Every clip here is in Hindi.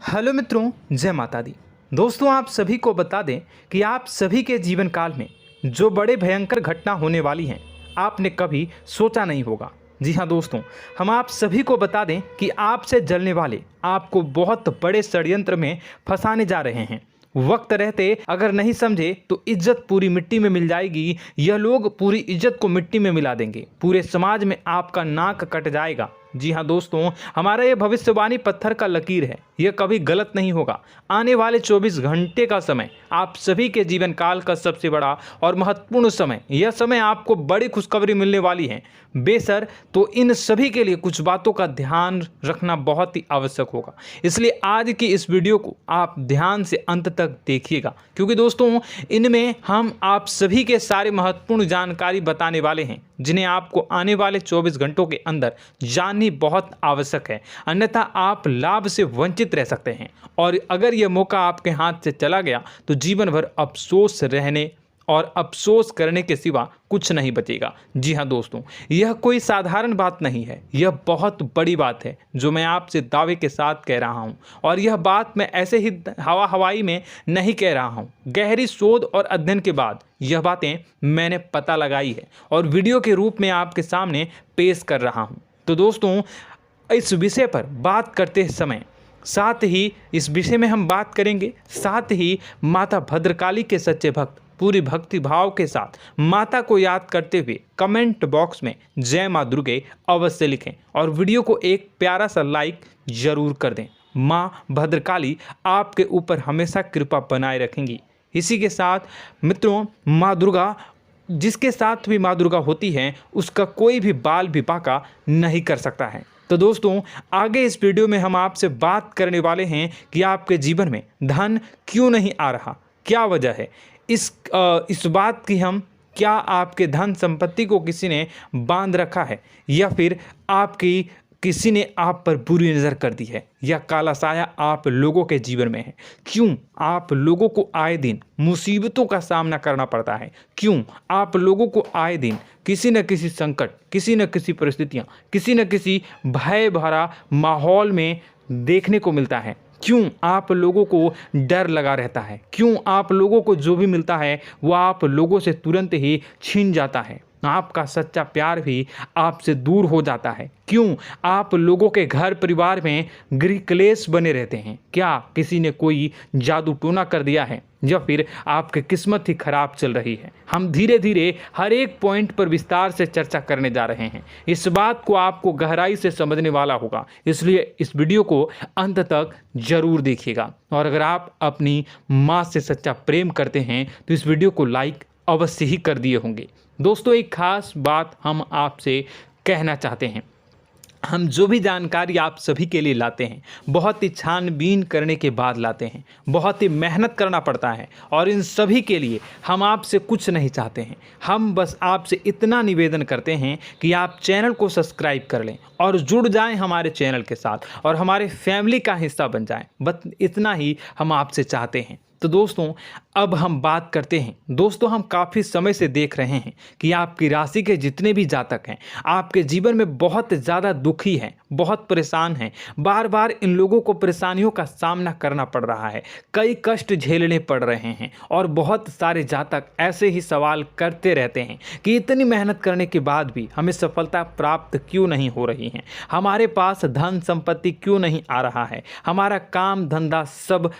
हेलो मित्रों, जय माता दी। दोस्तों, आप सभी को बता दें कि आप सभी के जीवन काल में जो बड़े भयंकर घटना होने वाली हैं, आपने कभी सोचा नहीं होगा। जी हाँ दोस्तों, हम आप सभी को बता दें कि आपसे जलने वाले आपको बहुत बड़े षड्यंत्र में फंसाने जा रहे हैं। वक्त रहते अगर नहीं समझे तो इज्जत पूरी मिट्टी में मिल जाएगी। यह लोग पूरी इज्जत को मिट्टी में मिला देंगे। पूरे समाज में आपका नाक कट जाएगा। जी हाँ दोस्तों, हमारा ये भविष्यवाणी पत्थर का लकीर है, यह कभी गलत नहीं होगा। आने वाले 24 घंटे का समय आप सभी के जीवन काल का सबसे बड़ा और महत्वपूर्ण समय। यह समय आपको बड़ी खुशखबरी मिलने वाली है बेसर, तो इन सभी के लिए कुछ बातों का ध्यान रखना बहुत ही आवश्यक होगा। इसलिए आज की इस वीडियो को आप ध्यान से अंत तक देखिएगा, क्योंकि दोस्तों इनमें हम आप सभी के सारे महत्वपूर्ण जानकारी बताने वाले हैं, जिन्हें आपको आने वाले 24 घंटों के अंदर जाननी बहुत आवश्यक है। अन्यथा आप लाभ से वंचित रह सकते हैं, और अगर यह मौका आपके हाथ से चला गया तो जीवन भर अफसोस रहने और अफसोस करने के सिवा कुछ नहीं बचेगा। जी हाँ दोस्तों, यह कोई साधारण बात नहीं है, यह बहुत बड़ी बात है जो मैं आपसे दावे के साथ कह रहा हूँ। और यह बात मैं ऐसे ही हवाई में नहीं कह रहा हूँ। गहरी शोध और अध्ययन के बाद यह बातें मैंने पता लगाई है और वीडियो के रूप में आपके सामने पेश कर रहा हूँ। तो दोस्तों, इस विषय पर बात करते समय साथ ही इस विषय में हम बात करेंगे, साथ ही माता भद्रकाली के सच्चे भक्त पूरी भक्ति भाव के साथ माता को याद करते हुए कमेंट बॉक्स में जय माँ दुर्गे अवश्य लिखें और वीडियो को एक प्यारा सा लाइक जरूर कर दें। माँ भद्रकाली आपके ऊपर हमेशा कृपा बनाए रखेंगी। इसी के साथ मित्रों, माँ दुर्गा, जिसके साथ भी माँ दुर्गा होती हैं, उसका कोई भी बाल भी बांका नहीं कर सकता है। तो दोस्तों, आगे इस वीडियो में हम आपसे बात करने वाले हैं कि आपके जीवन में धन क्यों नहीं आ रहा, क्या वजह है इस बात की। हम क्या आपके धन संपत्ति को किसी ने बांध रखा है, या फिर आपकी किसी ने आप पर बुरी नज़र कर दी है, या काला साया आप लोगों के जीवन में है। क्यों आप लोगों को आए दिन मुसीबतों का सामना करना पड़ता है, क्यों आप लोगों को आए दिन किसी न किसी संकट, किसी न किसी परिस्थितियाँ, किसी न किसी भय भरा माहौल में देखने को मिलता है, क्यों आप लोगों को डर लगा रहता है, क्यों आप लोगों को जो भी मिलता है वो आप लोगों से तुरंत ही छीन जाता है, आपका सच्चा प्यार भी आपसे दूर हो जाता है, क्यों आप लोगों के घर परिवार में गृह क्लेश बने रहते हैं। क्या किसी ने कोई जादू टोना कर दिया है, या फिर आपकी किस्मत ही खराब चल रही है। हम धीरे धीरे हर एक पॉइंट पर विस्तार से चर्चा करने जा रहे हैं। इस बात को आपको गहराई से समझने वाला होगा, इसलिए इस वीडियो को अंत तक जरूर देखिएगा। और अगर आप अपनी माँ से सच्चा प्रेम करते हैं तो इस वीडियो को लाइक अवश्य ही कर दिए होंगे। दोस्तों, एक खास बात हम आपसे कहना चाहते हैं। हम जो भी जानकारी आप सभी के लिए लाते हैं, बहुत ही छानबीन करने के बाद लाते हैं, बहुत ही मेहनत करना पड़ता है, और इन सभी के लिए हम आपसे कुछ नहीं चाहते हैं। हम बस आपसे इतना निवेदन करते हैं कि आप चैनल को सब्सक्राइब कर लें और जुड़ जाएं हमारे चैनल के साथ और हमारे फैमिली का हिस्सा बन जाएं। बस इतना ही हम आपसे चाहते हैं। तो दोस्तों, अब हम बात करते हैं। दोस्तों, हम काफ़ी समय से देख रहे हैं कि आपकी राशि के जितने भी जातक हैं, आपके जीवन में बहुत ज़्यादा दुखी हैं, बहुत परेशान हैं। बार बार इन लोगों को परेशानियों का सामना करना पड़ रहा है, कई कष्ट झेलने पड़ रहे हैं, और बहुत सारे जातक ऐसे ही सवाल करते रहते हैं कि इतनी मेहनत करने के बाद भी हमें सफलता प्राप्त क्यों नहीं हो रही है, हमारे पास धन संपत्ति क्यों नहीं आ रहा है, हमारा काम धंधा सब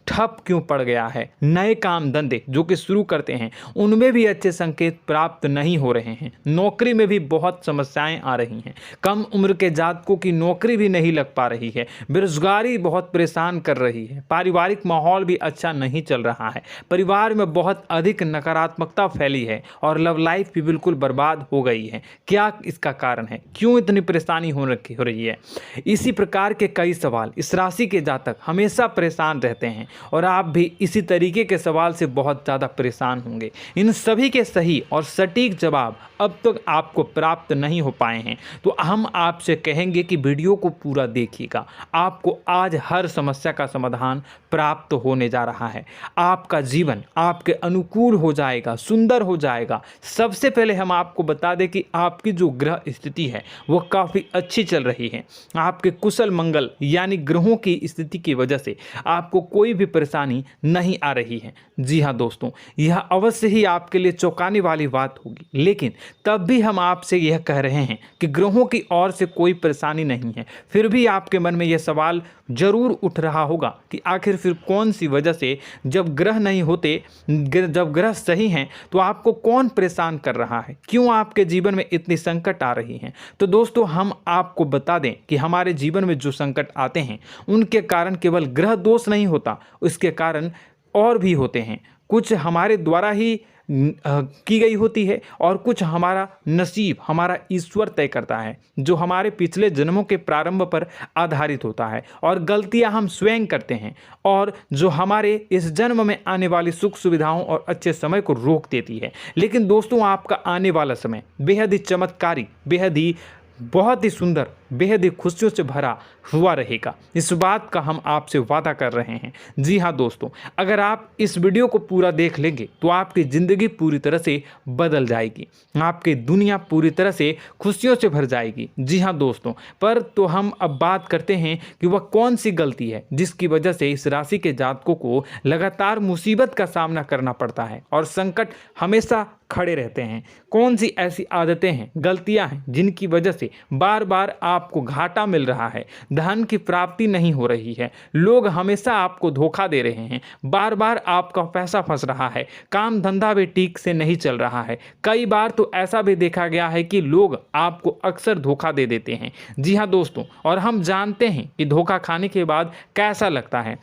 ठप क्यों पड़ गया है, नए काम धंधे जो कि शुरू करते हैं उनमें भी अच्छे संकेत प्राप्त नहीं हो रहे हैं, नौकरी में भी बहुत समस्याएं आ रही हैं, कम उम्र के जातकों की नौकरी भी नहीं लग पा रही है, बेरोजगारी बहुत परेशान कर रही है, पारिवारिक माहौल भी अच्छा नहीं चल रहा है, परिवार में बहुत अधिक नकारात्मकता फैली है, और लव लाइफ भी बिल्कुल बर्बाद हो गई है। क्या इसका कारण है, क्यों इतनी परेशानी हो रही है? इसी प्रकार के कई सवाल इस राशि के जातक हमेशा परेशान रहते हैं, और आप भी इसी तरीके के सवाल से बहुत ज़्यादा परेशान होंगे। इन सभी के सही और सटीक जवाब अब तक आपको प्राप्त नहीं हो पाए हैं, तो हम आपसे कहेंगे कि वीडियो को पूरा देखिएगा। आपको आज हर समस्या का समाधान प्राप्त होने जा रहा है। आपका जीवन आपके अनुकूल हो जाएगा, सुंदर हो जाएगा। सबसे पहले हम आपको बता दें कि आपकी जो ग्रह स्थिति है वो काफ़ी अच्छी चल रही है। आपके कुशल मंगल यानी ग्रहों की स्थिति की वजह से आपको कोई भी परेशानी नहीं आ रही है। जी हाँ दोस्तों, यह अवश्य ही आपके लिए चौंकाने वाली बात होगी, लेकिन तब भी हम आपसे यह कह रहे हैं कि ग्रहों की ओर से कोई परेशानी नहीं है। फिर भी आपके मन में यह सवाल जरूर उठ रहा होगा कि आखिर फिर कौन सी वजह से, जब ग्रह नहीं होते, जब ग्रह सही हैं, तो आपको कौन परेशान कर रहा है, क्यों आपके जीवन में इतनी संकट आ रही हैं। तो दोस्तों, हम आपको बता दें कि हमारे जीवन में जो संकट आते हैं उनके कारण केवल ग्रह दोष नहीं होता, उसके कारण और भी होते हैं। कुछ हमारे द्वारा ही की गई होती है और कुछ हमारा नसीब, हमारा ईश्वर तय करता है, जो हमारे पिछले जन्मों के प्रारंभ पर आधारित होता है, और गलतियां हम स्वयं करते हैं, और जो हमारे इस जन्म में आने वाली सुख सुविधाओं और अच्छे समय को रोक देती है। लेकिन दोस्तों, आपका आने वाला समय बेहद ही चमत्कारी, बेहद ही बहुत ही सुंदर, बेहद ही खुशियों से भरा हुआ रहेगा। इस बात का हम आपसे वादा कर रहे हैं। जी हाँ दोस्तों, अगर आप इस वीडियो को पूरा देख लेंगे तो आपकी ज़िंदगी पूरी तरह से बदल जाएगी, आपकी दुनिया पूरी तरह से खुशियों से भर जाएगी। जी हाँ दोस्तों, पर तो हम अब बात करते हैं कि वह कौन सी गलती है जिसकी वजह से इस राशि के जातकों को लगातार मुसीबत का सामना करना पड़ता है और संकट हमेशा खड़े रहते हैं। कौन सी ऐसी आदतें हैं, गलतियां हैं जिनकी वजह से बार बार आपको घाटा मिल रहा है, धन की प्राप्ति नहीं हो रही है, लोग हमेशा आपको धोखा दे रहे हैं, बार बार आपका पैसा फंस रहा है, काम धंधा भी ठीक से नहीं चल रहा है। कई बार तो ऐसा भी देखा गया है कि लोग आपको अक्सर धोखा दे देते हैं। जी हाँ दोस्तों, और हम जानते हैं कि धोखा खाने के बाद कैसा लगता है।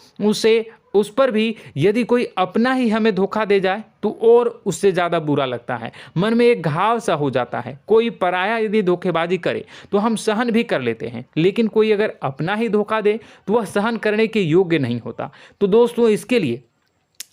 उस पर भी यदि कोई अपना ही हमें धोखा दे जाए तो और उससे ज़्यादा बुरा लगता है, मन में एक घाव सा हो जाता है। कोई पराया यदि धोखेबाजी करे तो हम सहन भी कर लेते हैं, लेकिन कोई अगर अपना ही धोखा दे तो वह सहन करने के योग्य नहीं होता। तो दोस्तों, इसके लिए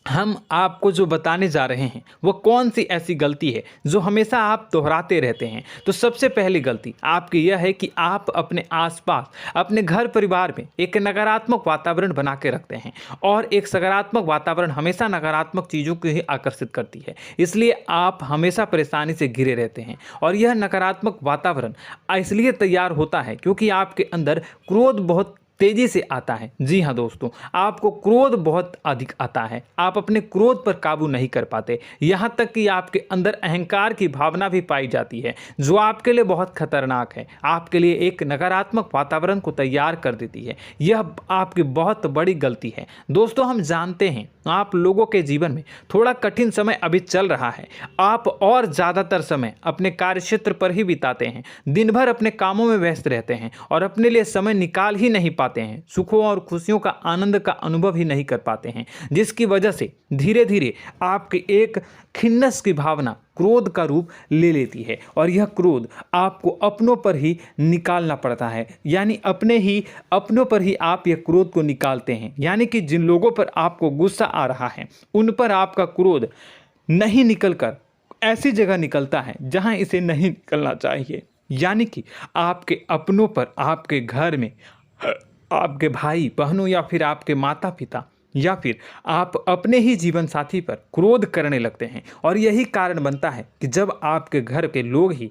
हम आपको जो बताने जा रहे हैं वो कौन सी ऐसी गलती है जो हमेशा आप दोहराते रहते हैं। तो सबसे पहली गलती आपकी यह है कि आप अपने आसपास, अपने घर परिवार में एक नकारात्मक वातावरण बना के रखते हैं, और एक सकारात्मक वातावरण हमेशा नकारात्मक चीज़ों को ही आकर्षित करती है। इसलिए आप हमेशा परेशानी से घिरे रहते हैं, और यह नकारात्मक वातावरण इसलिए तैयार होता है क्योंकि आपके अंदर क्रोध बहुत तेजी से आता है। जी हाँ दोस्तों, आपको क्रोध बहुत अधिक आता है, आप अपने क्रोध पर काबू नहीं कर पाते, यहाँ तक कि आपके अंदर अहंकार की भावना भी पाई जाती है, जो आपके लिए बहुत खतरनाक है, आपके लिए एक नकारात्मक वातावरण को तैयार कर देती है। यह आपकी बहुत बड़ी गलती है। दोस्तों, हम जानते हैं आप लोगों के जीवन में थोड़ा कठिन समय अभी चल रहा है। आप और ज़्यादातर समय अपने कार्यक्षेत्र पर ही बिताते हैं, दिन भर अपने कामों में व्यस्त रहते हैं और अपने लिए समय निकाल ही नहीं पाते हैं, सुखों और खुशियों का आनंद का अनुभव ही नहीं कर पाते हैं, जिसकी वजह से धीरे धीरे आपकी एक खिन्नस की भावना क्रोध का रूप ले लेती है, और यह क्रोध आपको अपनों पर ही निकालना पड़ता है। यानी अपनों पर ही आप यह क्रोध को निकालते हैं। यानी कि जिन लोगों पर आपको गुस्सा आ रहा है उन पर आपका क्रोध नहीं निकलकर ऐसी जगह निकलता है जहां इसे नहीं निकलना चाहिए। यानी कि आपके अपनों पर, आपके घर में, आपके भाई बहनों या फिर आपके माता पिता या फिर आप अपने ही जीवन साथी पर क्रोध करने लगते हैं, और यही कारण बनता है कि जब आपके घर के लोग ही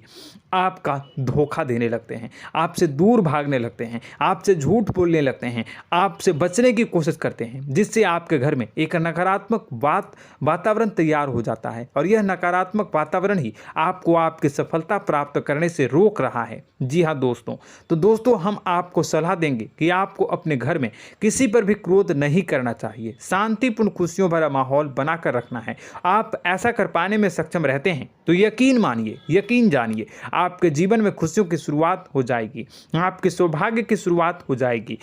आपका धोखा देने लगते हैं, आपसे दूर भागने लगते हैं, आपसे झूठ बोलने लगते हैं, आपसे बचने की कोशिश करते हैं, जिससे आपके घर में एक नकारात्मक वातावरण तैयार हो जाता है, और यह नकारात्मक वातावरण ही आपको आपकी सफलता प्राप्त करने से रोक रहा है। जी हाँ दोस्तों, तो दोस्तों, हम आपको सलाह देंगे कि आपको अपने घर में किसी पर भी क्रोध नहीं करना चाहिए, शांतिपूर्ण खुशियों भरा माहौल बनाकर रखना है। आप ऐसा कर पाने में सक्षम रहते हैं तो यकीन मानिए, यकीन जानिए, आपके जीवन में खुशियों की शुरुआत हो जाएगी, आपके सौभाग्य की शुरुआत हो जाएगी।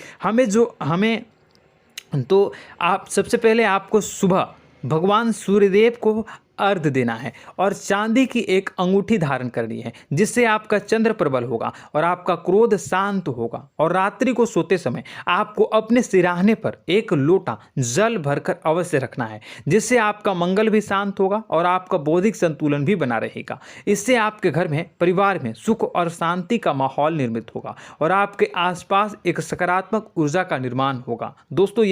आप सबसे पहले आपको सुबह भगवान सूर्यदेव को अर्घ देना है और चांदी की एक अंगूठी धारण करनी है, जिससे आपका चंद्र प्रबल होगा और आपका क्रोध शांत होगा। और रात्रि को सोते समय आपको अपने सिरहाने पर एक लोटा जल भरकर अवश्य रखना है, जिससे आपका मंगल भी शांत होगा और आपका बौद्धिक संतुलन भी बना रहेगा। इससे आपके घर में, परिवार में सुख और शांति का माहौल निर्मित होगा और आपके आसपास एक सकारात्मक ऊर्जा का निर्माण होगा। दोस्तों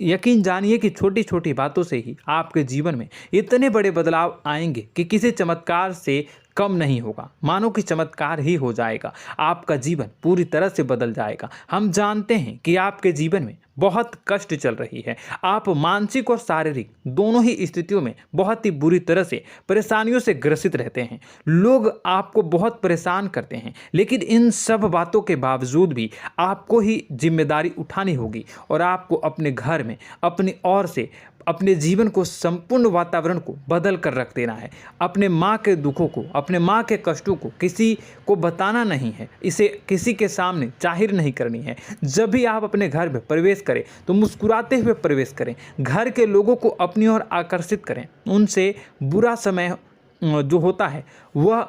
यकीन जानिए कि छोटी छोटी बातों से ही आपके जीवन में इतने बड़े बदलाव आएंगे कि किसी चमत्कार से कम नहीं होगा। मानो कि चमत्कार ही हो जाएगा, आपका जीवन पूरी तरह से बदल जाएगा। हम जानते हैं कि आपके जीवन में बहुत कष्ट चल रही है, आप मानसिक और शारीरिक दोनों ही स्थितियों में बहुत ही बुरी तरह से परेशानियों से ग्रसित रहते हैं। लोग आपको बहुत परेशान करते हैं, लेकिन इन सब बातों के बावजूद भी आपको ही जिम्मेदारी उठानी होगी और आपको अपने घर में अपनी ओर से अपने जीवन को, संपूर्ण वातावरण को बदल कर रख देना है। अपने माँ के दुखों को, अपने माँ के कष्टों को किसी को बताना नहीं है, इसे किसी के सामने जाहिर नहीं करनी है। जब भी आप अपने घर में प्रवेश करें तो मुस्कुराते हुए प्रवेश करें, घर के लोगों को अपनी ओर आकर्षित करें। उनसे बुरा समय जो होता है वह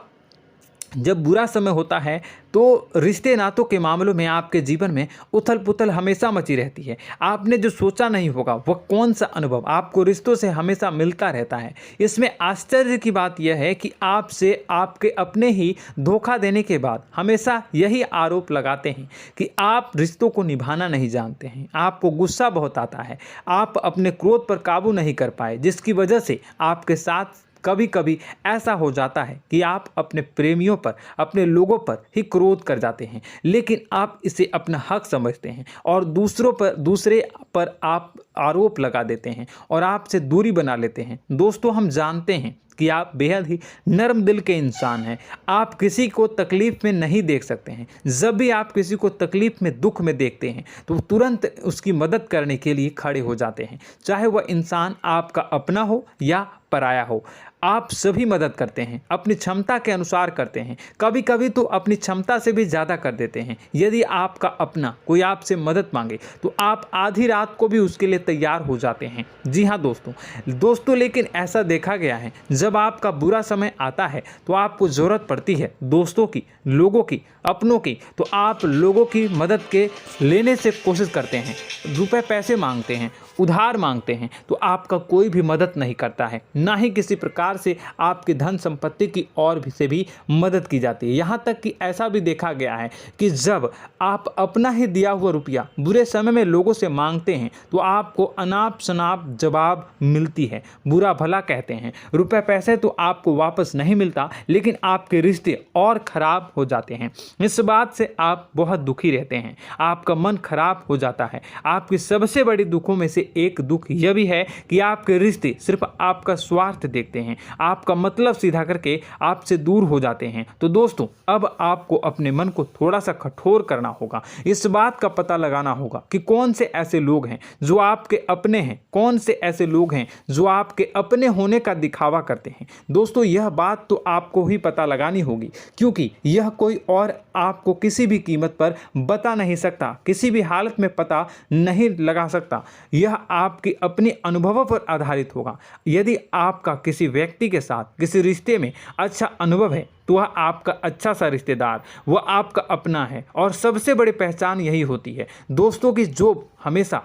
जब बुरा समय होता है तो रिश्ते नातों के मामलों में आपके जीवन में उथल पुथल हमेशा मची रहती है। आपने जो सोचा नहीं होगा वह कौन सा अनुभव आपको रिश्तों से हमेशा मिलता रहता है। इसमें आश्चर्य की बात यह है कि आपसे आपके अपने ही धोखा देने के बाद हमेशा यही आरोप लगाते हैं कि आप रिश्तों को निभाना नहीं जानते हैं, आपको गुस्सा बहुत आता है, आप अपने क्रोध पर काबू नहीं कर पाए, जिसकी वजह से आपके साथ कभी कभी ऐसा हो जाता है कि आप अपने प्रेमियों पर, अपने लोगों पर ही क्रोध कर जाते हैं, लेकिन आप इसे अपना हक समझते हैं और दूसरे पर आप आरोप लगा देते हैं और आपसे दूरी बना लेते हैं। दोस्तों हम जानते हैं कि आप बेहद ही नर्म दिल के इंसान हैं। आप किसी को तकलीफ में नहीं देख सकते हैं। जब भी आप किसी को तकलीफ में, दुख में देखते हैं तो तुरंत उसकी मदद करने के लिए खड़े हो जाते हैं, चाहे वह इंसान आपका अपना हो या पराया हो। आप सभी मदद करते हैं, अपनी क्षमता के अनुसार करते हैं, कभी कभी तो अपनी क्षमता से भी ज़्यादा कर देते हैं। यदि आपका अपना कोई आपसे मदद मांगे तो आप आधी रात को भी उसके लिए तैयार हो जाते हैं। जी हाँ दोस्तों, लेकिन ऐसा देखा गया है जब आपका बुरा समय आता है तो आपको ज़रूरत पड़ती है दोस्तों की, लोगों की, अपनों की, तो आप लोगों की मदद के लेने से कोशिश करते हैं, रुपए पैसे मांगते हैं, उधार मांगते हैं, तो आपका कोई भी मदद नहीं करता है, ना ही किसी प्रकार से आपकी धन संपत्ति की और भी से भी मदद की जाती है। यहाँ तक कि ऐसा भी देखा गया है कि जब आप अपना ही दिया हुआ रुपया बुरे समय में लोगों से मांगते हैं तो आपको अनाप शनाप जवाब मिलती है, बुरा भला कहते हैं। रुपए पैसे तो आपको वापस नहीं मिलता, लेकिन आपके रिश्ते और खराब हो जाते हैं। इस बात से आप बहुत दुखी रहते हैं, आपका मन खराब हो जाता है। आपकी सबसे बड़ी दुखों में से एक दुख यह भी है कि आपके रिश्ते सिर्फ आपका स्वार्थ देखते हैं, आपका मतलब सीधा करके आपसे दूर हो जाते हैं। तो दोस्तों अब आपको अपने मन को थोड़ा सा कठोर करना होगा, इस बात का पता लगाना होगा कि कौन से ऐसे लोग हैं जो आपके अपने हैं, कौन से ऐसे लोग हैं जो आपके अपने होने का दिखावा करते हैं। दोस्तों यह बात तो आपको ही पता लगानी होगी, क्योंकि यह कोई और आपको किसी भी कीमत पर बता नहीं सकता, किसी भी हालत में पता नहीं लगा सकता। यह आपके अपने अनुभवों पर आधारित होगा। यदि आपका किसी व्यक्ति के साथ किसी रिश्ते में अच्छा अनुभव है तो वह आपका अच्छा सा रिश्तेदार, वह आपका अपना है। और सबसे बड़ी पहचान यही होती है दोस्तों की जो हमेशा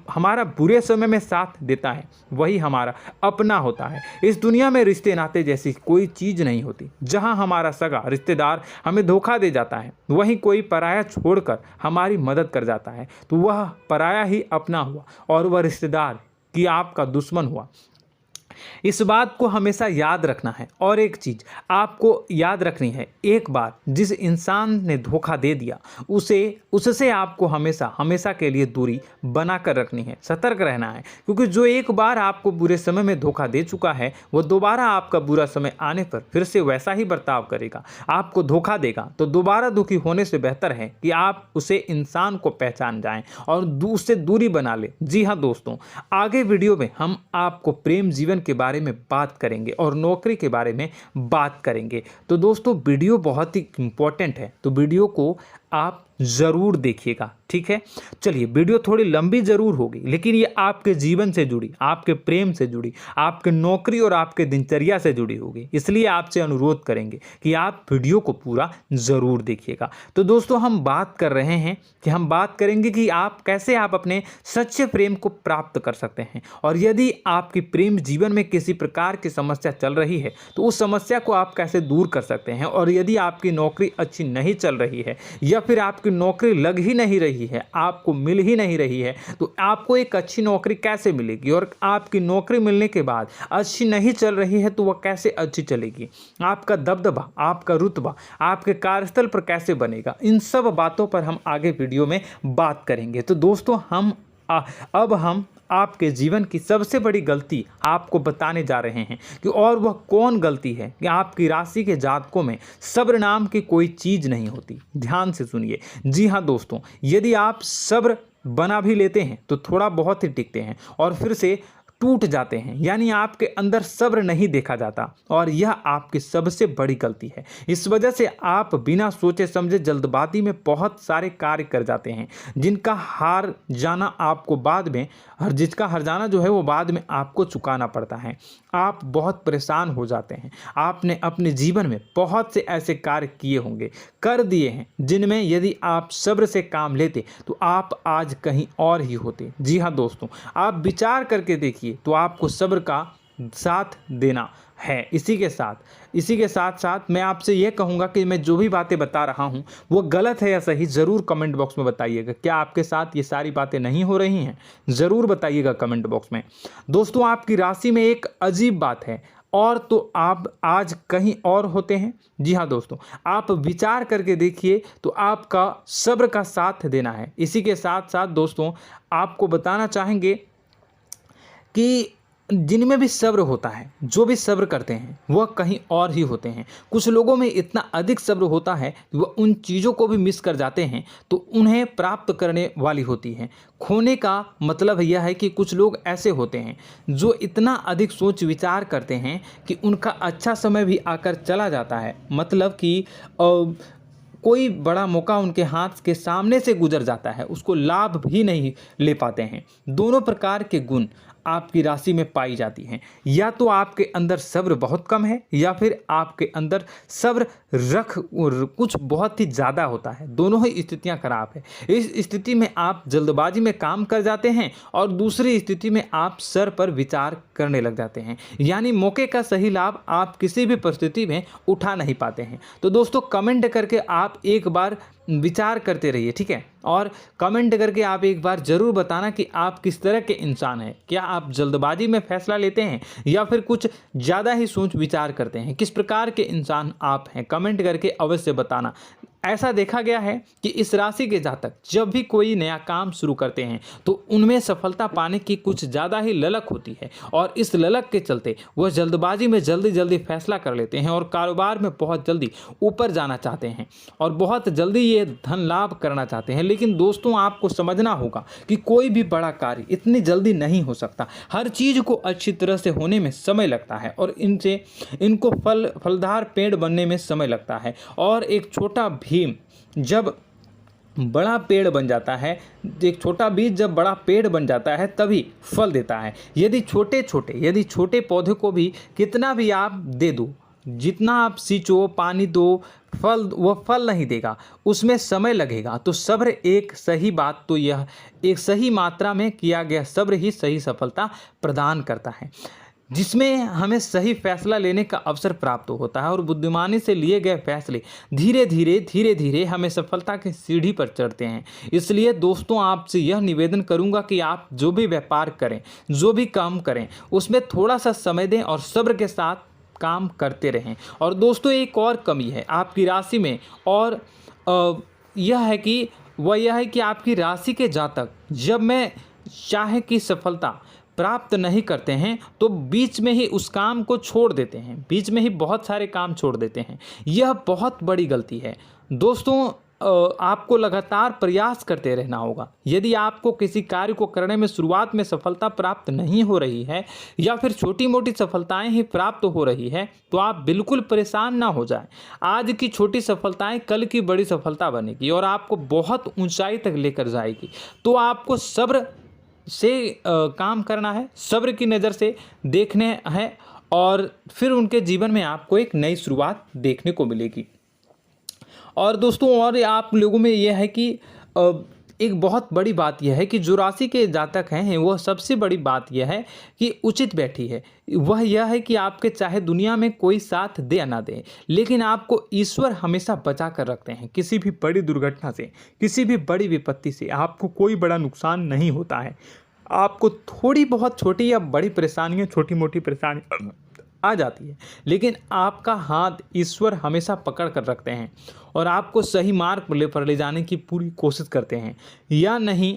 हमारा बुरे समय में साथ देता है वही हमारा अपना होता है। इस दुनिया में रिश्ते नाते जैसी कोई चीज़ नहीं होती। जहां हमारा सगा रिश्तेदार हमें धोखा दे जाता है, वहीं कोई पराया छोड़कर हमारी मदद कर जाता है तो वह पराया ही अपना हुआ और वह रिश्तेदार की आपका दुश्मन हुआ। इस बात को हमेशा याद रखना है। और एक चीज़ आपको याद रखनी है, एक बार जिस इंसान ने धोखा दे दिया उससे आपको हमेशा हमेशा के लिए दूरी बना कर रखनी है, सतर्क रहना है। क्योंकि जो एक बार आपको बुरे समय में धोखा दे चुका है वो दोबारा आपका बुरा समय आने पर फिर से वैसा ही बर्ताव करेगा, आपको धोखा देगा। तो दोबारा दुखी होने से बेहतर है कि आप उसे इंसान को पहचान जाएं और उससे दूरी बना लें। जी हाँ दोस्तों, आगे वीडियो में हम आपको प्रेम जीवन के बारे में बात करेंगे और नौकरी के बारे में बात करेंगे। तो दोस्तों वीडियो बहुत ही इम्पोर्टेंट है, तो वीडियो को आप ज़रूर देखिएगा, ठीक है। चलिए, वीडियो थोड़ी लंबी ज़रूर होगी, लेकिन ये आपके जीवन से जुड़ी, आपके प्रेम से जुड़ी, आपके नौकरी और आपके दिनचर्या से जुड़ी होगी, इसलिए आपसे अनुरोध करेंगे कि आप वीडियो को पूरा ज़रूर देखिएगा। तो दोस्तों, हम बात कर रहे हैं कि हम बात करेंगे कि आप कैसे आप अपने सच्चे प्रेम को प्राप्त कर सकते हैं, और यदि आपकी प्रेम जीवन में किसी प्रकार की समस्या चल रही है तो उस समस्या को आप कैसे दूर कर सकते हैं, और यदि आपकी नौकरी अच्छी नहीं चल रही है या फिर आपकी नौकरी लग ही नहीं रही है, आपको मिल ही नहीं रही है, तो आपको एक अच्छी नौकरी कैसे मिलेगी, और आपकी नौकरी मिलने के बाद अच्छी नहीं चल रही है तो वह कैसे अच्छी चलेगी, आपका दबदबा, आपका रुतबा आपके कार्यस्थल पर कैसे बनेगा, इन सब बातों पर हम आगे वीडियो में बात करेंगे। तो दोस्तों, अब हम आपके जीवन की सबसे बड़ी गलती आपको बताने जा रहे हैं कि और वह कौन गलती है कि आपकी राशि के जातकों में सब्र नाम की कोई चीज़ नहीं होती। ध्यान से सुनिए। जी हाँ दोस्तों, यदि आप सब्र बना भी लेते हैं तो थोड़ा बहुत ही टिकते हैं और फिर से टूट जाते हैं, यानी आपके अंदर सब्र नहीं देखा जाता, और यह आपकी सबसे बड़ी गलती है। इस वजह से आप बिना सोचे समझे जल्दबाजी में बहुत सारे कार्य कर जाते हैं, जिनका हार जाना आपको बाद में, जिसका हर जाना जो है वो बाद में आपको चुकाना पड़ता है। आप बहुत परेशान हो जाते हैं। आपने अपने जीवन में बहुत से ऐसे कार्य किए होंगे, कर दिए हैं, जिनमें यदि आप सब्र से काम लेते तो आप आज कहीं और ही होते। जी हाँ दोस्तों, आप विचार करके देखिए तो आपको सब्र का साथ देना है। इसी के साथ साथ मैं आपसे ये कहूँगा कि मैं जो भी बातें बता रहा हूँ वो गलत है या सही, ज़रूर कमेंट बॉक्स में बताइएगा। क्या आपके साथ ये सारी बातें नहीं हो रही हैं? ज़रूर बताइएगा कमेंट बॉक्स में। दोस्तों, आपकी राशि में एक अजीब बात है, और तो आप आज कहीं और होते हैं। जी हाँ दोस्तों, आप विचार करके देखिए तो आपका सब्र का साथ देना है। इसी के साथ साथ दोस्तों, आपको बताना चाहेंगे कि जिनमें भी सब्र होता है, जो भी सब्र करते हैं वह कहीं और ही होते हैं। कुछ लोगों में इतना अधिक सब्र होता है कि वह उन चीज़ों को भी मिस कर जाते हैं तो उन्हें प्राप्त करने वाली होती हैं। खोने का मतलब यह है कि कुछ लोग ऐसे होते हैं जो इतना अधिक सोच विचार करते हैं कि उनका अच्छा समय भी आकर चला जाता है, मतलब कि कोई बड़ा मौका उनके हाथ के सामने से गुजर जाता है, उसको लाभ भी नहीं ले पाते हैं। दोनों प्रकार के गुण आपकी राशि में पाई जाती हैं। या तो आपके अंदर सब्र बहुत कम है, या फिर आपके अंदर सब्र कुछ बहुत ही ज़्यादा होता है। दोनों ही स्थितियां खराब है। इस स्थिति में आप जल्दबाजी में काम कर जाते हैं, और दूसरी स्थिति में आप सर पर विचार करने लग जाते हैं, यानी मौके का सही लाभ आप किसी भी परिस्थिति में उठा नहीं पाते हैं। तो दोस्तों, कमेंट करके आप एक बार विचार करते रहिए, ठीक है, और कमेंट करके आप एक बार ज़रूर बताना कि आप किस तरह के इंसान हैं। क्या आप जल्दबाजी में फैसला लेते हैं या फिर कुछ ज़्यादा ही सोच विचार करते हैं? किस प्रकार के इंसान आप हैं, कमेंट करके अवश्य बताना। ऐसा देखा गया है कि इस राशि के जातक जब भी कोई नया काम शुरू करते हैं तो उनमें सफलता पाने की कुछ ज़्यादा ही ललक होती है, और इस ललक के चलते वह जल्दबाजी में जल्दी फैसला कर लेते हैं और कारोबार में बहुत जल्दी ऊपर जाना चाहते हैं और बहुत जल्दी ये धन लाभ करना चाहते हैं। लेकिन दोस्तों, आपको समझना होगा कि कोई भी बड़ा कार्य इतनी जल्दी नहीं हो सकता। हर चीज़ को अच्छी तरह से होने में समय लगता है, और इनको फलदार पेड़ बनने में समय लगता है। और एक छोटा भीम जब बड़ा पेड़ बन जाता है, एक छोटा बीज जब बड़ा पेड़ बन जाता है तभी फल देता है। यदि छोटे पौधे को भी कितना भी आप दे दो, जितना आप सींचो, पानी दो, वह फल नहीं देगा, उसमें समय लगेगा। तो सब्र एक सही बात, तो यह एक सही मात्रा में किया गया सब्र ही सही सफलता प्रदान करता है, जिसमें हमें सही फैसला लेने का अवसर प्राप्त होता है, और बुद्धिमानी से लिए गए फैसले धीरे धीरे हमें सफलता की सीढ़ी पर चढ़ते हैं। इसलिए दोस्तों, आपसे यह निवेदन करूंगा कि आप जो भी व्यापार करें, जो भी काम करें, उसमें थोड़ा सा समय दें और सब्र के साथ काम करते रहें। और दोस्तों, एक और कमी है आपकी राशि में, और यह है कि आपकी राशि के जातक जब मैं चाहे कि सफलता प्राप्त नहीं करते हैं तो बीच में ही उस काम को छोड़ देते हैं, बीच में ही बहुत सारे काम छोड़ देते हैं। यह बहुत बड़ी गलती है दोस्तों। आपको लगातार प्रयास करते रहना होगा। यदि आपको किसी कार्य को करने में शुरुआत में सफलता प्राप्त नहीं हो रही है या फिर छोटी मोटी सफलताएं ही प्राप्त हो रही है तो आप बिल्कुल परेशान ना हो जाएं। आज की छोटी सफलताएं कल की बड़ी सफलता बनेगी और आपको बहुत ऊंचाई तक लेकर जाएगी। तो आपको सब्र से काम करना है, सब्र की नज़र से देखने हैं और फिर उनके जीवन में आपको एक नई शुरुआत देखने को मिलेगी। और दोस्तों और आप लोगों में यह है कि एक बहुत बड़ी बात यह है कि जो राशि के जातक हैं वह सबसे बड़ी बात यह है कि उचित बैठी है। वह यह है कि आपके चाहे दुनिया में कोई साथ दे या ना दे, लेकिन आपको ईश्वर हमेशा बचा कर रखते हैं। किसी भी बड़ी दुर्घटना से, किसी भी बड़ी विपत्ति से आपको कोई बड़ा नुकसान नहीं होता है। आपको थोड़ी बहुत छोटी या बड़ी परेशानियाँ, छोटी मोटी परेशानी आ जाती है, लेकिन आपका हाथ ईश्वर हमेशा पकड़ कर रखते हैं और आपको सही मार्ग पर ले जाने की पूरी कोशिश करते हैं। या नहीं,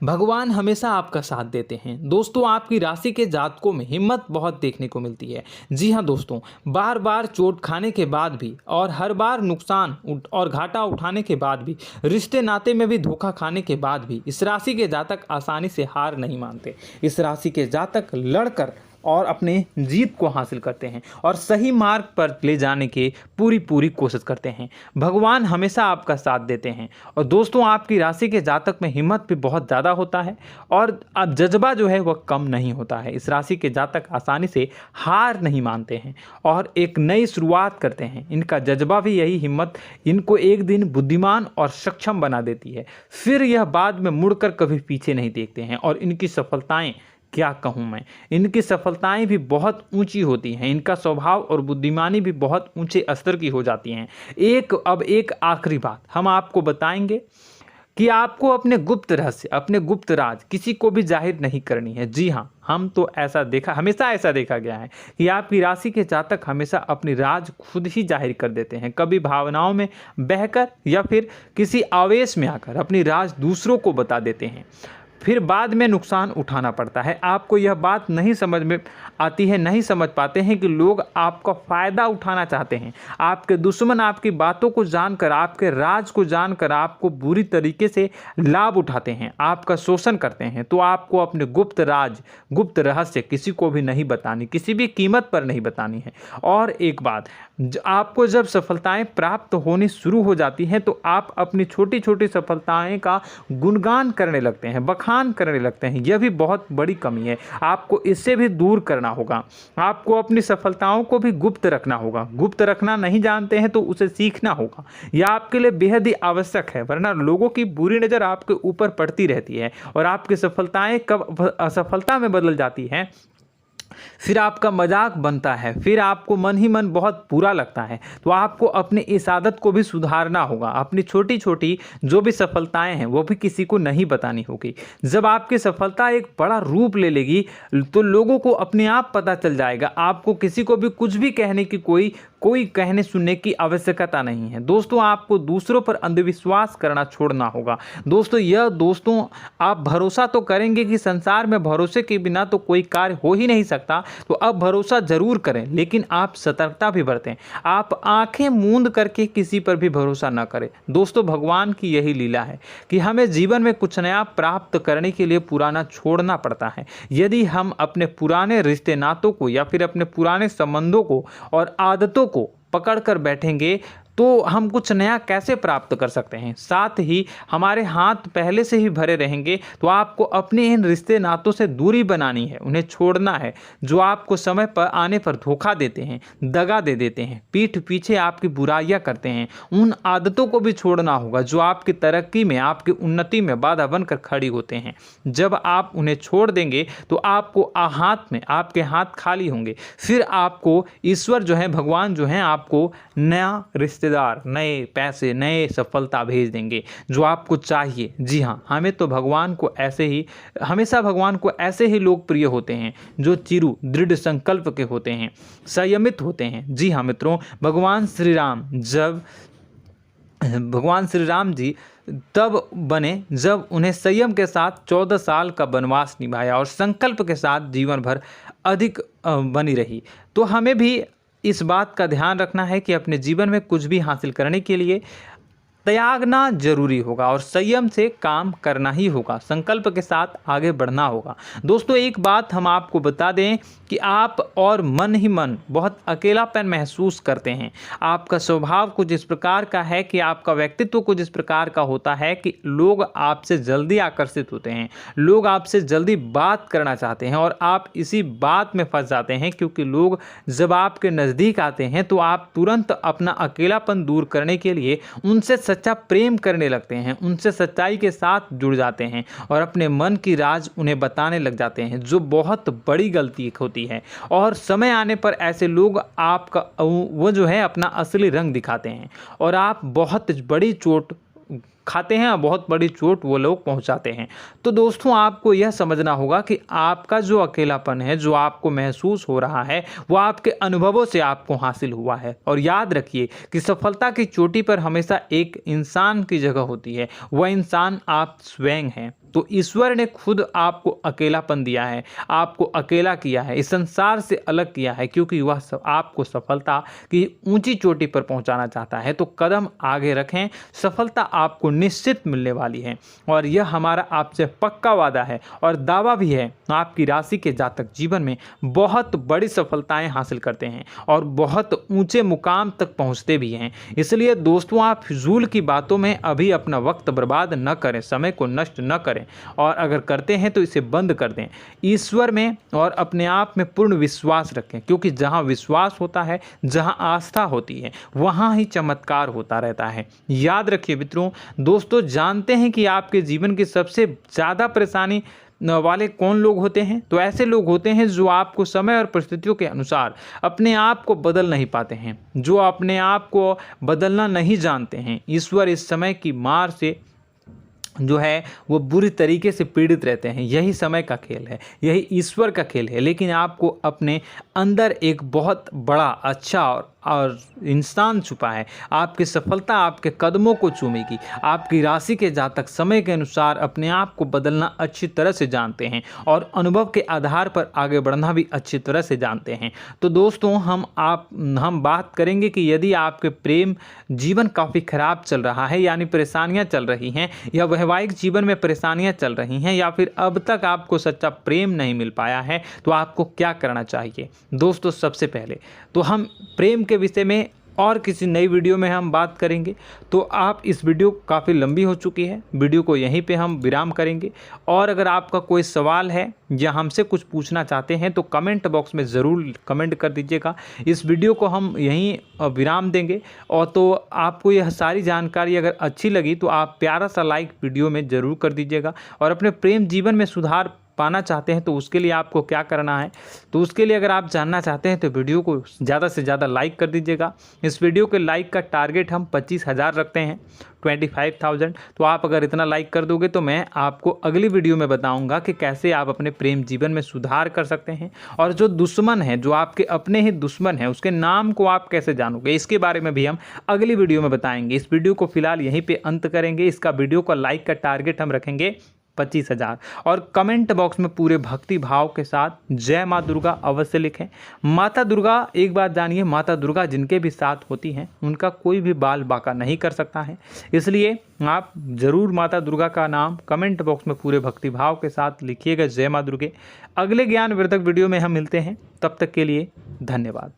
भगवान हमेशा आपका साथ देते हैं। दोस्तों आपकी राशि के जातकों में हिम्मत बहुत देखने को मिलती है। जी हाँ दोस्तों, बार बार चोट खाने के बाद भी और हर बार नुकसान और घाटा उठाने के बाद भी, रिश्ते नाते में भी धोखा खाने के बाद भी इस राशि के जातक आसानी से हार नहीं मानते। इस राशि के जातक लड़कर और अपने जीत को हासिल करते हैं और सही मार्ग पर ले जाने की पूरी कोशिश करते हैं। भगवान हमेशा आपका साथ देते हैं। और दोस्तों आपकी राशि के जातक में हिम्मत भी बहुत ज़्यादा होता है और अब जज्बा जो है वह कम नहीं होता है। इस राशि के जातक आसानी से हार नहीं मानते हैं और एक नई शुरुआत करते हैं। इनका जज्बा भी, यही हिम्मत इनको एक दिन बुद्धिमान और सक्षम बना देती है। फिर यह बाद में मुड़कर कभी पीछे नहीं देखते हैं और इनकी सफलताएं, क्या कहूँ मैं, इनकी सफलताएं भी बहुत ऊंची होती हैं। इनका स्वभाव और बुद्धिमानी भी बहुत ऊंचे स्तर की हो जाती हैं। अब एक आखिरी बात हम आपको बताएंगे कि आपको अपने गुप्त रहस्य, अपने गुप्त राज किसी को भी जाहिर नहीं करनी है। जी हाँ, हम तो हमेशा ऐसा देखा गया है कि आपकी राशि के जातक हमेशा अपनी राज खुद ही जाहिर कर देते हैं। कभी भावनाओं में बहकर या फिर किसी आवेश में आकर अपनी राज दूसरों को बता देते हैं, फिर बाद में नुकसान उठाना पड़ता है। आपको यह बात नहीं समझ में आती है, नहीं समझ पाते हैं कि लोग आपका फ़ायदा उठाना चाहते हैं। आपके दुश्मन आपकी बातों को जानकर, आपके राज को जानकर आपको बुरी तरीके से लाभ उठाते हैं, आपका शोषण करते हैं। तो आपको अपने गुप्त राज, गुप्त रहस्य किसी को भी नहीं बतानी, किसी भी कीमत पर नहीं बतानी है। और एक बात, आपको जब सफलताएं प्राप्त होनी शुरू हो जाती हैं तो आप अपनी छोटी छोटी सफलताएं का गुणगान करने लगते हैं, बखान करने लगते हैं। यह भी बहुत बड़ी कमी है, आपको इससे भी दूर करना होगा। आपको अपनी सफलताओं को भी गुप्त रखना होगा। गुप्त रखना नहीं जानते हैं तो उसे सीखना होगा। यह आपके लिए बेहद ही आवश्यक है, वरना लोगों की बुरी नज़र आपके ऊपर पड़ती रहती है और आपकी सफलताएं कब असफलता में बदल जाती हैं, फिर आपका मजाक बनता है, फिर आपको मन ही मन बहुत बुरा लगता है। तो आपको अपनी इस आदत को भी सुधारना होगा। अपनी छोटी छोटी जो भी सफलताएं हैं वो भी किसी को नहीं बतानी होगी। जब आपकी सफलता एक बड़ा रूप ले लेगी तो लोगों को अपने आप पता चल जाएगा। आपको किसी को भी कुछ भी कहने की कोई कहने सुनने की आवश्यकता नहीं है। दोस्तों आपको दूसरों पर अंधविश्वास करना छोड़ना होगा। दोस्तों आप भरोसा तो करेंगे कि संसार में भरोसे के बिना तो कोई कार्य हो ही नहीं सकता, तो अब भरोसा जरूर करें, लेकिन आप सतर्कता भी बरतें। आप आंखें मूंद करके किसी पर भी भरोसा न करें। दोस्तों भगवान की यही लीला है कि हमें जीवन में कुछ नया प्राप्त करने के लिए पुराना छोड़ना पड़ता है। यदि हम अपने पुराने रिश्ते नातों को या फिर अपने पुराने संबंधों को और आदतों को पकड़ कर बैठेंगे तो हम कुछ नया कैसे प्राप्त कर सकते हैं। साथ ही हमारे हाथ पहले से ही भरे रहेंगे। तो आपको अपने इन रिश्ते नातों से दूरी बनानी है, उन्हें छोड़ना है जो आपको समय पर आने पर धोखा देते हैं, दगा दे देते हैं, पीठ पीछे आपकी बुराइयां करते हैं। उन आदतों को भी छोड़ना होगा जो आपकी तरक्की में, आपकी उन्नति में बाधा बनकर खड़ी होते हैं। जब आप उन्हें छोड़ देंगे तो आपके हाथ खाली होंगे। फिर आपको ईश्वर जो है, भगवान जो है, आपको नया रिश्तेदार, नए पैसे, नए सफलता भेज देंगे जो आपको चाहिए। जी हाँ, हमेशा भगवान को ऐसे ही लोग प्रिय होते हैं जो चिरु दृढ़ संकल्प के होते हैं, संयमित होते हैं। जी हाँ मित्रों, भगवान श्री राम जी तब बने जब उन्हें संयम के साथ 14 साल का वनवास निभाया और संकल्प के साथ जीवन भर अधिक बनी रही। तो हमें भी इस बात का ध्यान रखना है कि अपने जीवन में कुछ भी हासिल करने के लिए त्यागना जरूरी होगा और संयम से काम करना ही होगा, संकल्प के साथ आगे बढ़ना होगा। दोस्तों एक बात हम आपको बता दें कि आप और मन ही मन बहुत अकेलापन महसूस करते हैं। आपका स्वभाव कुछ इस प्रकार का है कि आपका व्यक्तित्व कुछ इस प्रकार का होता है कि लोग आपसे जल्दी आकर्षित होते हैं, लोग आपसे जल्दी बात करना चाहते हैं और आप इसी बात में फंस जाते हैं, क्योंकि लोग जब आपके नज़दीक आते हैं तो आप तुरंत अपना अकेलापन दूर करने के लिए उनसे सच्चा प्रेम करने लगते हैं, उनसे सच्चाई के साथ जुड़ जाते हैं और अपने मन की राज उन्हें बताने लग जाते हैं, जो बहुत बड़ी गलती होती है। और समय आने पर ऐसे लोग आपका वो जो है अपना असली रंग दिखाते हैं और आप बहुत बड़ी चोट खाते हैं और बहुत बड़ी चोट वो लोग पहुंचाते हैं। तो दोस्तों आपको यह समझना होगा कि आपका जो अकेलापन है, जो आपको महसूस हो रहा है, वो आपके अनुभवों से आपको हासिल हुआ है। और याद रखिए कि सफलता की चोटी पर हमेशा एक इंसान की जगह होती है, वह इंसान आप स्वयं हैं। तो ईश्वर ने खुद आपको अकेलापन दिया है, आपको अकेला किया है, इस संसार से अलग किया है, क्योंकि वह आपको सफलता की ऊंची चोटी पर पहुंचाना चाहता है। तो कदम आगे रखें, सफलता आपको निश्चित मिलने वाली है और यह हमारा आपसे पक्का वादा है और दावा भी है। आपकी राशि के जातक जीवन में बहुत बड़ी सफलताएं हासिल करते हैं और बहुत ऊंचे मुकाम तक पहुंचते भी हैं। इसलिए दोस्तों आप फिजूल की बातों में अभी अपना वक्त बर्बाद न करें, समय को नष्ट न करें और अगर करते हैं तो इसे बंद कर दें। ईश्वर में और अपने आप में पूर्ण विश्वास रखें, क्योंकि जहां विश्वास होता है, जहां आस्था होती है, वहां ही चमत्कार होता रहता है। याद रखिए मित्रों, दोस्तों जानते हैं कि आपके जीवन की सबसे ज़्यादा परेशानी वाले कौन लोग होते हैं? तो ऐसे लोग होते हैं जो आपको समय और परिस्थितियों के अनुसार अपने आप को बदल नहीं पाते हैं, जो अपने आप को बदलना नहीं जानते हैं। ईश्वर इस समय की मार से जो है वो बुरी तरीके से पीड़ित रहते हैं। यही समय का खेल है, यही ईश्वर का खेल है। लेकिन आपको अपने अंदर एक बहुत बड़ा अच्छा और इंसान छुपा है। आपकी सफलता आपके कदमों को चूमेगी। आपकी राशि के जातक समय के अनुसार अपने आप को बदलना अच्छी तरह से जानते हैं और अनुभव के आधार पर आगे बढ़ना भी अच्छी तरह से जानते हैं। तो दोस्तों हम बात करेंगे कि यदि आपके प्रेम जीवन काफ़ी खराब चल रहा है, यानी परेशानियां चल रही हैं, या वैवाहिक जीवन में परेशानियां चल रही हैं, या फिर अब तक आपको सच्चा प्रेम नहीं मिल पाया है, तो आपको क्या करना चाहिए? दोस्तों सबसे पहले तो हम प्रेम के विषय में और किसी नई वीडियो में हम बात करेंगे। तो आप इस वीडियो काफ़ी लंबी हो चुकी है, वीडियो को यहीं पे हम विराम करेंगे। और अगर आपका कोई सवाल है या हमसे कुछ पूछना चाहते हैं तो कमेंट बॉक्स में ज़रूर कमेंट कर दीजिएगा। इस वीडियो को हम यहीं विराम देंगे। और तो आपको यह सारी जानकारी अगर अच्छी लगी तो आप प्यारा सा लाइक वीडियो में ज़रूर कर दीजिएगा। और अपने प्रेम जीवन में सुधार पाना चाहते हैं तो उसके लिए आपको क्या करना है, तो उसके लिए अगर आप जानना चाहते हैं तो वीडियो को ज़्यादा से ज़्यादा लाइक कर दीजिएगा। इस वीडियो के लाइक का टारगेट हम 25,000 रखते हैं, 25,000। तो आप अगर इतना लाइक कर दोगे तो मैं आपको अगली वीडियो में बताऊंगा कि कैसे आप अपने प्रेम जीवन में सुधार कर सकते हैं। और जो दुश्मन है, जो आपके अपने ही दुश्मन है, उसके नाम को आप कैसे जानोगे, इसके बारे में भी हम अगली वीडियो में बताएंगे। इस वीडियो को फिलहाल यहीं पर अंत करेंगे। इसका वीडियो का लाइक का टारगेट हम रखेंगे 25,000। और कमेंट बॉक्स में पूरे भक्ति भाव के साथ जय माँ दुर्गा अवश्य लिखें। माता दुर्गा, एक बात जानिए, माता दुर्गा जिनके भी साथ होती हैं उनका कोई भी बाल बाका नहीं कर सकता है। इसलिए आप ज़रूर माता दुर्गा का नाम कमेंट बॉक्स में पूरे भक्ति भाव के साथ लिखिएगा, जय माँ दुर्गे। अगले ज्ञानवर्धक वीडियो में हम मिलते हैं, तब तक के लिए धन्यवाद।